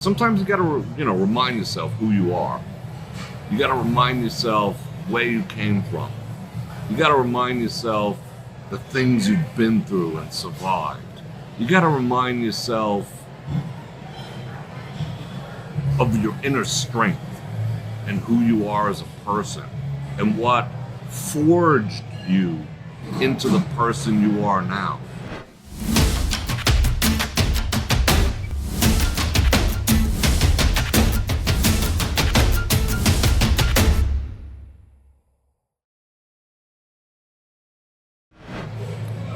Sometimes you gotta, remind yourself who you are. You gotta remind yourself where you came from. You gotta remind yourself the things you've been through and survived. You gotta remind yourself of your inner strength and who you are as a person and what forged you into the person you are now.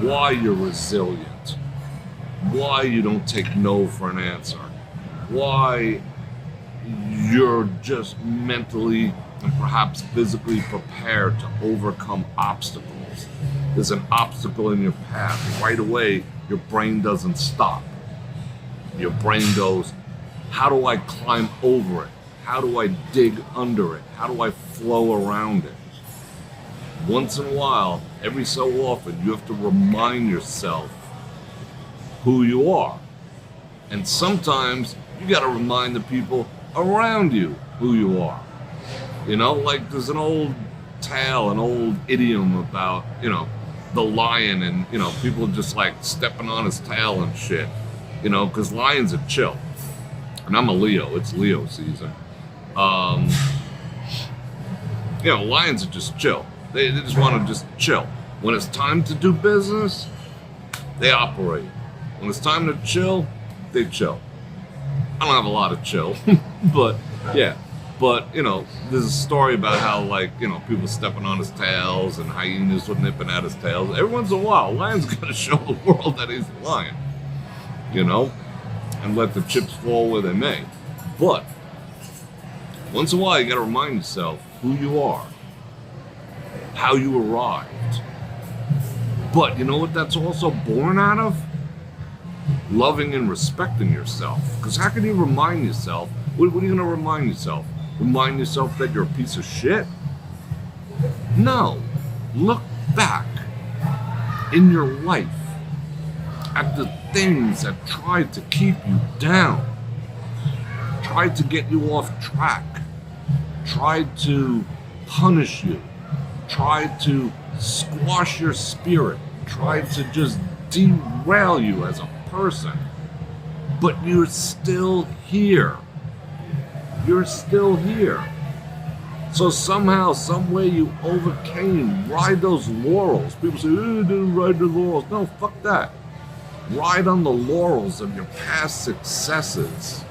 Why you're resilient, why you don't take no for an answer, why you're just mentally and perhaps physically prepared to overcome obstacles. There's an obstacle in your path. Right away, your brain doesn't stop. Your brain goes, how do I climb over it? How do I dig under it? How do I flow around it? Once in a while, every so often, you have to remind yourself who you are. And sometimes you got to remind the people around you who you are. Like there's an old tale, an old idiom about, the lion and, people just like stepping on his tail and shit, because lions are chill. And I'm a Leo, it's Leo season. Lions are just chill. They just want to just chill. When it's time to do business, they operate. When it's time to chill, they chill. I don't have a lot of chill, but yeah. But, there's a story about how, people stepping on his tails and hyenas were nipping at his tails. Every once in a while, a lion's got to show the world that he's a lion, and let the chips fall where they may. But once in a while, you got to remind yourself who you are, how you arrived. But you know what that's also born out of? Loving and respecting yourself. Because how can you remind yourself? What are you going to remind yourself? Remind yourself that you're a piece of shit? No. Look back in your life at the things that tried to keep you down, tried to get you off track, tried to punish you, tried to squash your spirit, tried to just derail you as a person. But you're still here. You're still here. So somehow, some way you overcame. Ride those laurels. People say, didn't ride the laurels. No, fuck that. Ride on the laurels of your past successes.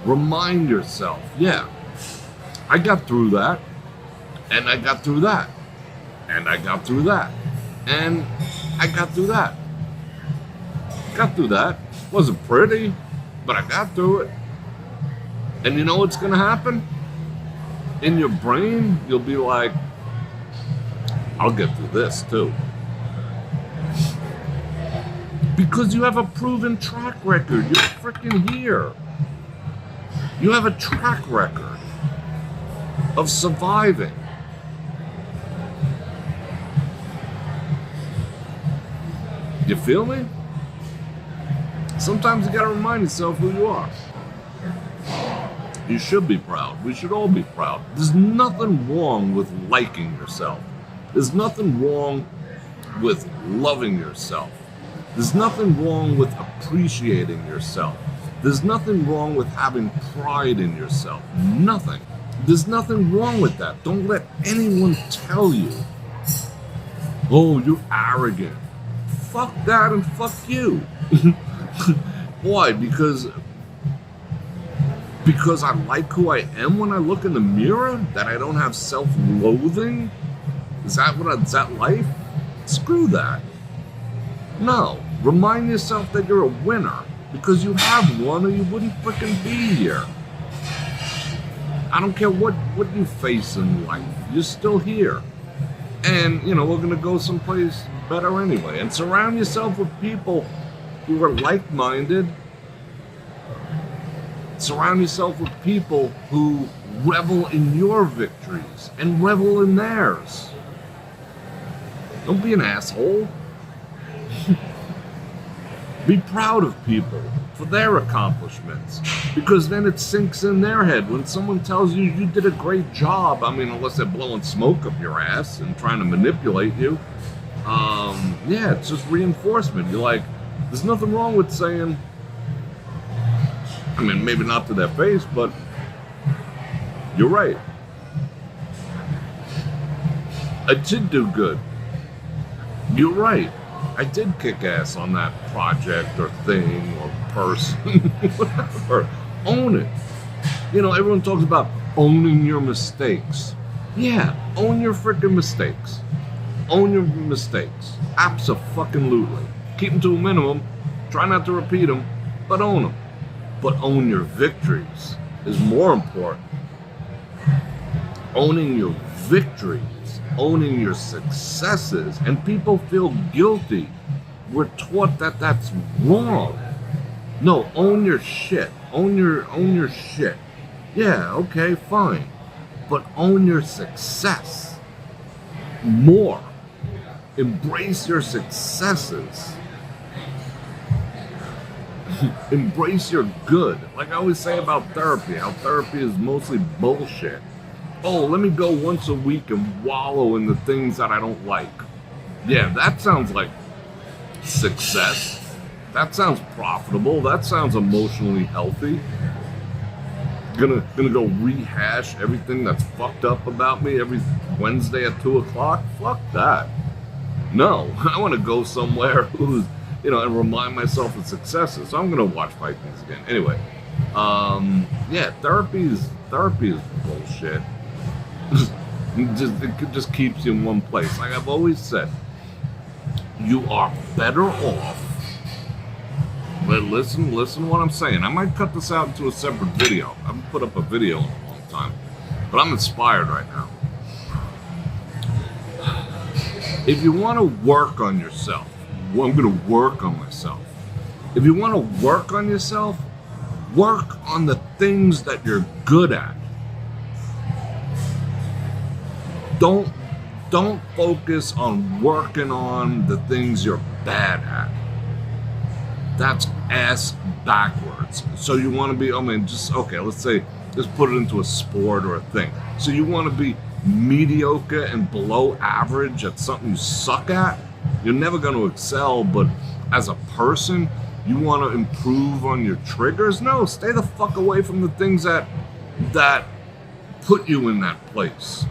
Remind yourself, yeah, I got through that. And I got through that. And I got through that. And I got through that. Got through that. Wasn't pretty, but I got through it. And you know what's going to happen? In your brain, you'll be like, I'll get through this too. Because you have a proven track record. You're freaking here. You have a track record of surviving. You feel me? Sometimes you gotta remind yourself who you are. You should be proud. We should all be proud. There's nothing wrong with liking yourself. There's nothing wrong with loving yourself. There's nothing wrong with appreciating yourself. There's nothing wrong with having pride in yourself. Nothing. There's nothing wrong with that. Don't let anyone tell you, oh, you're arrogant. Fuck that and fuck you. Why? Because I like who I am when I look in the mirror? That I don't have self-loathing? Is that life? Screw that. No. Remind yourself that you're a winner. Because you have one or you wouldn't freaking be here. I don't care what you face in life. You're still here. And, we're going to go someplace better anyway. And surround yourself with people who are like-minded. Surround yourself with people who revel in your victories and revel in theirs. Don't be an asshole. Be proud of people. for their accomplishments, because then it sinks in their head. When someone tells you you did a great job, I mean, unless they're blowing smoke up your ass and trying to manipulate you, yeah, it's just reinforcement. You're like, there's nothing wrong with saying, I mean, maybe not to their face, but you're right. I did do good. You're right. I did kick ass on that project or thing or person, whatever. Own it. You know, everyone talks about owning your mistakes. Yeah, own your freaking mistakes. Own your mistakes. Abso-fucking-lutely. Keep them to a minimum. Try not to repeat them, but own them. But own your victories is more important. Owning your victories. Owning your successes, and people feel guilty. We're taught that that's wrong. No, own your shit. Own your shit. Yeah, okay, fine. But own your success more. Embrace your successes. Embrace your good. Like I always say about therapy, how therapy is mostly bullshit. Oh, let me go once a week and wallow in the things that I don't like. Yeah, that sounds like success. That sounds profitable. That sounds emotionally healthy. Gonna go rehash everything that's fucked up about me every Wednesday at 2 o'clock? Fuck that. No, I want to go somewhere who's, you know, and remind myself of successes. So I'm gonna watch Vikings again. Anyway, yeah, therapy is bullshit. It just keeps you in one place. Like I've always said, you are better off. But listen to what I'm saying. I might cut this out into a separate video. I haven't put up a video in a long time, but I'm inspired right now. If you want to work on yourself, well, I'm going to work on myself. If you want to work on yourself, work on the things that you're good at. Don't focus on working on the things you're bad at. That's ass backwards. So you want to be, I mean, let's say, just put it into a sport or a thing. So you want to be mediocre and below average at something you suck at? You're never going to excel, but as a person, you want to improve on your triggers? No, stay the fuck away from the things that put you in that place.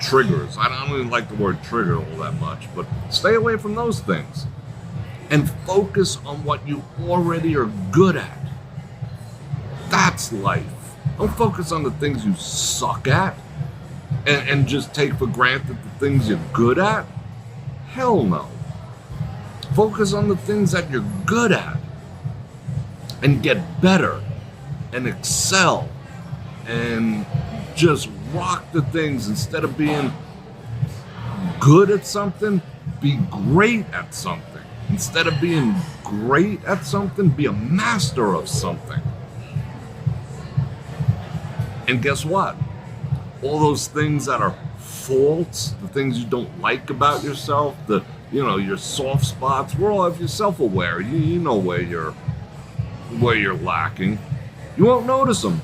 Triggers. I don't even like the word trigger all that much, but stay away from those things and focus on what you already are good at. That's life. Don't focus on the things you suck at and just take for granted the things you're good at. Hell no. Focus on the things that you're good at and get better and excel and just rock the things. Instead of being good at something, be great at something. Instead of being great at something, be a master of something. And guess what? All those things that are faults, the things you don't like about yourself, your soft spots, if you're self-aware, you know where you're lacking. You won't notice them.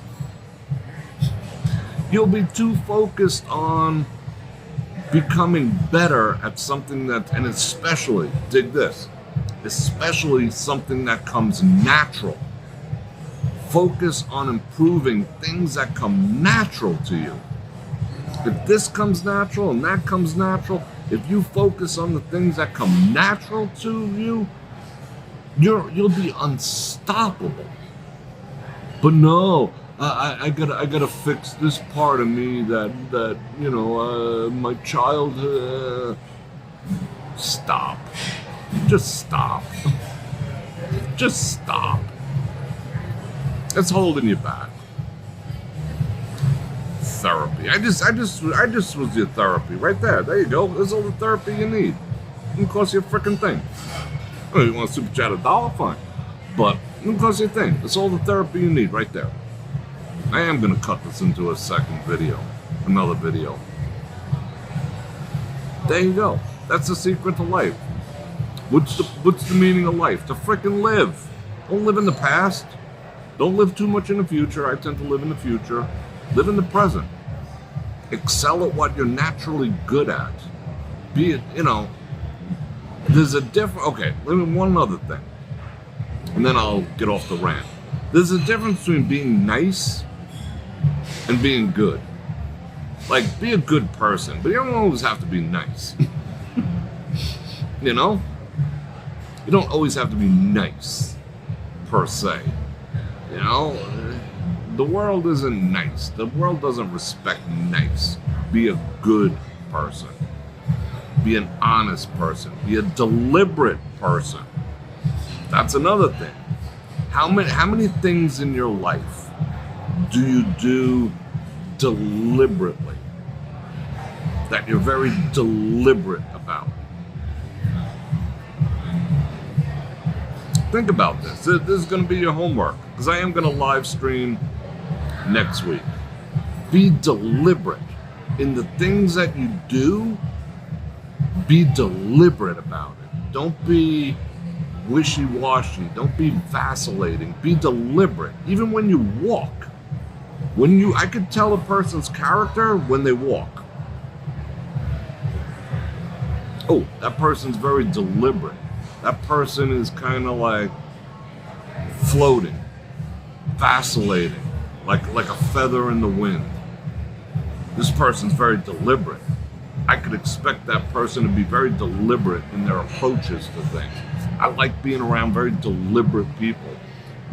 You'll be too focused on becoming better at something and especially, dig this, especially something that comes natural. Focus on improving things that come natural to you. If this comes natural and that comes natural, if you focus on the things that come natural to you, you'll be unstoppable. But no, I gotta fix this part of me that my childhood. Stop. Just stop. Just stop. It's holding you back. Therapy. I just was your therapy right there. There you go. There's all the therapy you need. It can cost you a freaking thing. Oh, you want to super chat $1? Fine. But it can cost you a thing. It's all the therapy you need right there. I am gonna cut this into a second video. Another video. There you go. That's the secret to life. What's the meaning of life? To frickin' live. Don't live in the past. Don't live too much in the future. I tend to live in the future. Live in the present. Excel at what you're naturally good at. Be it, there's a difference. Okay, let me one other thing, and then I'll get off the rant. There's a difference between being nice and being good. Like, be a good person, but you don't always have to be nice. You don't always have to be nice, per se. The world isn't nice. The world doesn't respect nice. Be a good person. Be an honest person. Be a deliberate person. That's another thing. How many things in your life do you do deliberately? That you're very deliberate about? Think about this. This is going to be your homework, because I am going to live stream next week. Be deliberate in the things that you do. Be deliberate about it. Don't be wishy-washy. Don't be vacillating. Be deliberate. Even when you walk. I could tell a person's character when they walk. Oh, that person's very deliberate. That person is kind of like floating, vacillating, like a feather in the wind. This person's very deliberate. I could expect that person to be very deliberate in their approaches to things. I like being around very deliberate people.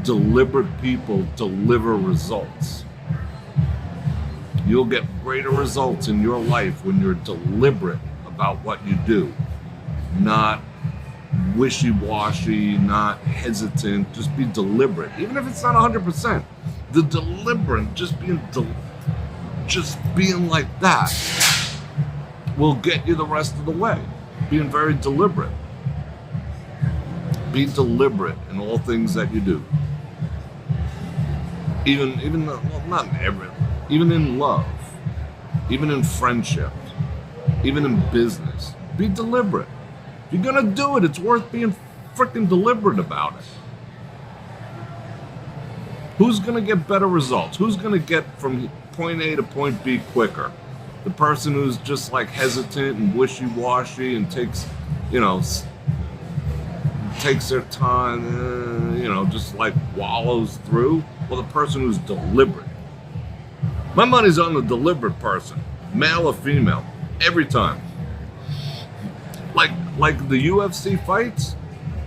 Deliberate people deliver results. You'll get greater results in your life when you're deliberate about what you do. Not wishy-washy, not hesitant. Just be deliberate. Even if it's not 100%. The deliberate, just being like that will get you the rest of the way. Being very deliberate. Be deliberate in all things that you do. Even in love, even in friendship, even in business. Be deliberate. If you're gonna do it, it's worth being freaking deliberate about it. Who's gonna get better results? Who's gonna get from point A to point B quicker? The person who's just like hesitant and wishy-washy and takes their time, just like wallows through. Well, the person who's deliberate. My money's on the deliberate person, male or female, every time. Like the UFC fights,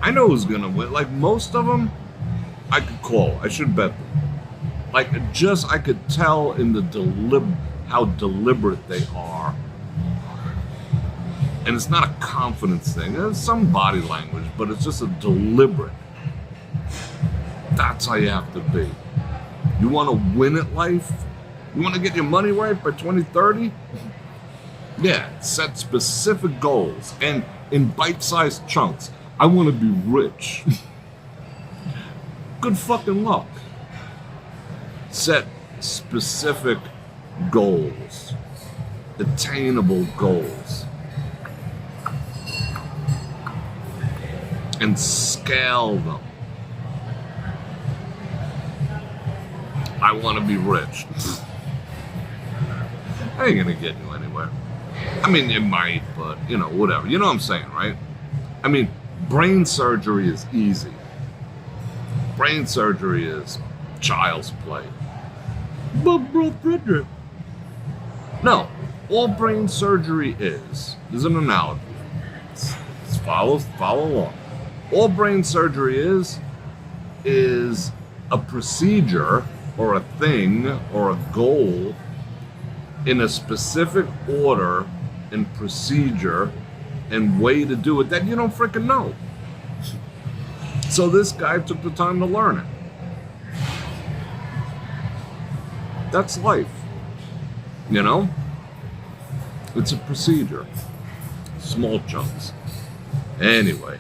I know who's gonna win. Like most of them, I could call. I should bet them. I could tell in the how deliberate they are. And it's not a confidence thing. There's some body language, but it's just a deliberate. That's how you have to be. You want to win at life? You want to get your money right by 2030? Yeah, set specific goals and in bite-sized chunks. I want to be rich. Good fucking luck. Set specific goals, attainable goals, and scale them. I want to be rich. I ain't gonna get you anywhere. I mean, it might, but whatever. You know what I'm saying, right? I mean, brain surgery is easy. Brain surgery is child's play. But Bror Fredrik. No, all brain surgery is an analogy. Let's follow along. All brain surgery is a procedure or a thing or a goal in a specific order and procedure and way to do it that you don't freaking know. So this guy took the time to learn it. That's life. It's a procedure. Small chunks. Anyway.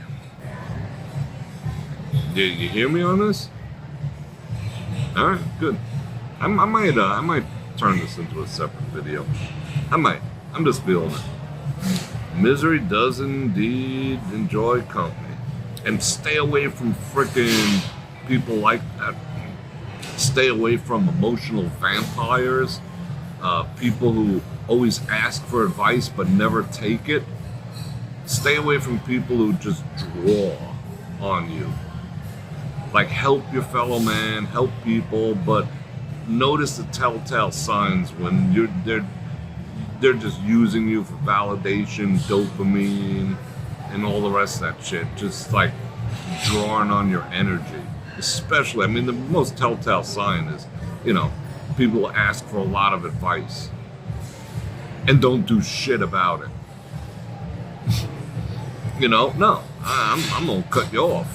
Did you hear me on this? Alright, good. I might turn this into a separate video. I might. I'm just feeling it. Misery does indeed enjoy company. And stay away from frickin' people like that. Stay away from emotional vampires. People who always ask for advice but never take it. Stay away from people who just draw on you. Like, help your fellow man, help people, but notice the telltale signs when they're just using you for validation, dopamine, and all the rest of that shit. Just like drawing on your energy. Especially, I mean, the most telltale sign is, people ask for a lot of advice and don't do shit about it. No, I'm gonna cut you off.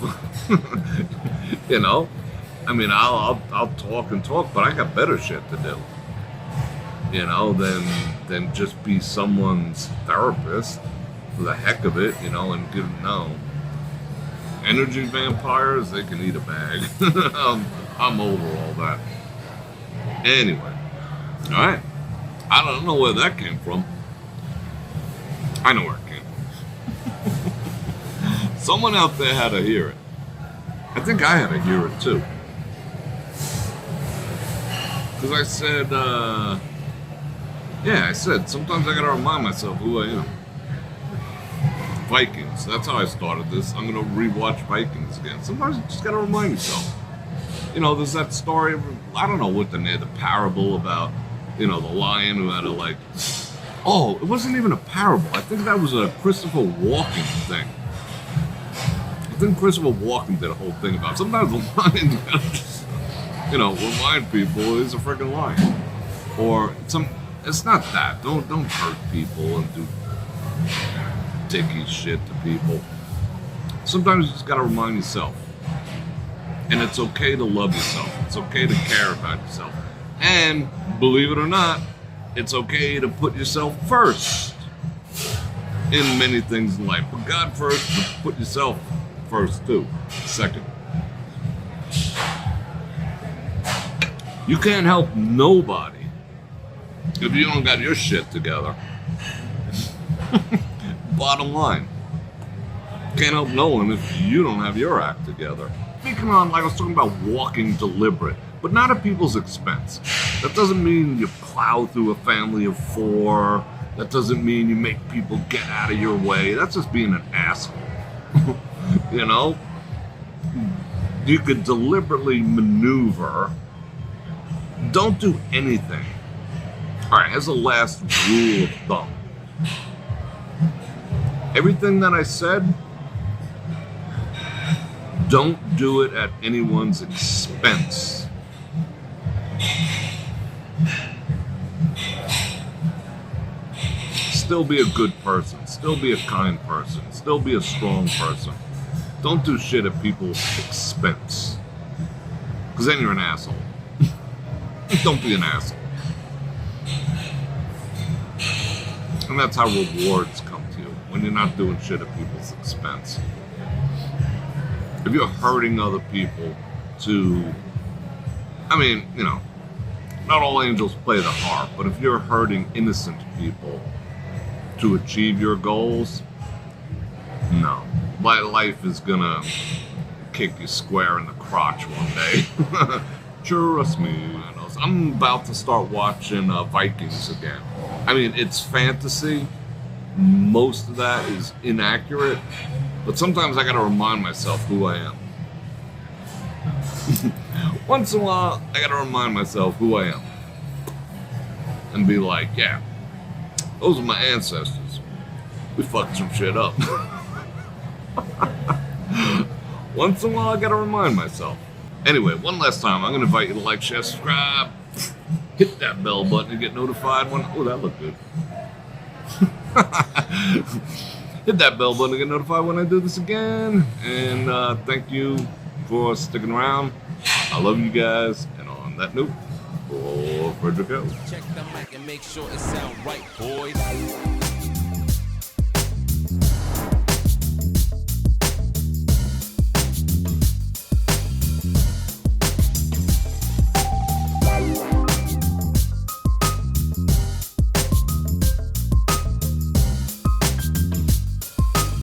I mean, I'll talk and talk, but I got better shit to do. Than just be someone's therapist for the heck of it, and give no. Energy vampires, they can eat a bag. I'm over all that. Anyway, all right. I don't know where that came from. I know where it came from. Someone out there had to hear it. I think I had to hear it too. Because I said, I said, sometimes I gotta remind myself who I am. Vikings, that's how I started this. I'm gonna rewatch Vikings again. Sometimes you just gotta remind yourself. There's that story, I don't know what the parable about, the lion who had to it wasn't even a parable. I think that was a Christopher Walken thing. I think Christopher Walken did a whole thing about it. Sometimes the lion just, remind people he's a freaking lion. Or it's not that. Don't hurt people and do dicky shit to people. Sometimes you just gotta remind yourself. And it's okay to love yourself. It's okay to care about yourself. And believe it or not, it's okay to put yourself first in many things in life. Put God first, but put yourself first too. Second. You can't help nobody if you don't got your shit together. Bottom line. Can't help no one if you don't have your act together. Speaking on, like I was talking about walking deliberate, but not at people's expense. That doesn't mean you plow through a family of 4. That doesn't mean you make people get out of your way. That's just being an asshole. You could deliberately maneuver. Don't do anything. All right, here's the last rule of thumb. Everything that I said, don't do it at anyone's expense. Still be a good person. Still be a kind person. Still be a strong person. Don't do shit at people's expense. Because then you're an asshole. Don't be an asshole. And that's how rewards come to you. When you're not doing shit at people's expense. If you're hurting other people not all angels play the harp, but if you're hurting innocent people to achieve your goals, no. My life is gonna kick you square in the crotch one day. Trust me. I'm about to start watching Vikings again. I mean, it's fantasy. Most of that is inaccurate. But sometimes I gotta remind myself who I am. Once in a while, I gotta remind myself who I am. And be like, yeah, those are my ancestors. We fucked some shit up. Once in a while, I gotta remind myself. Anyway, one last time, I'm gonna invite you to like, share, subscribe, hit that bell button to get notified when. Oh, that looked good. Hit that bell button to get notified when I do this again. And thank you for sticking around. I love you guys. And on that note, Bror Fredrik. Check the mic and make sure it sound right, boys.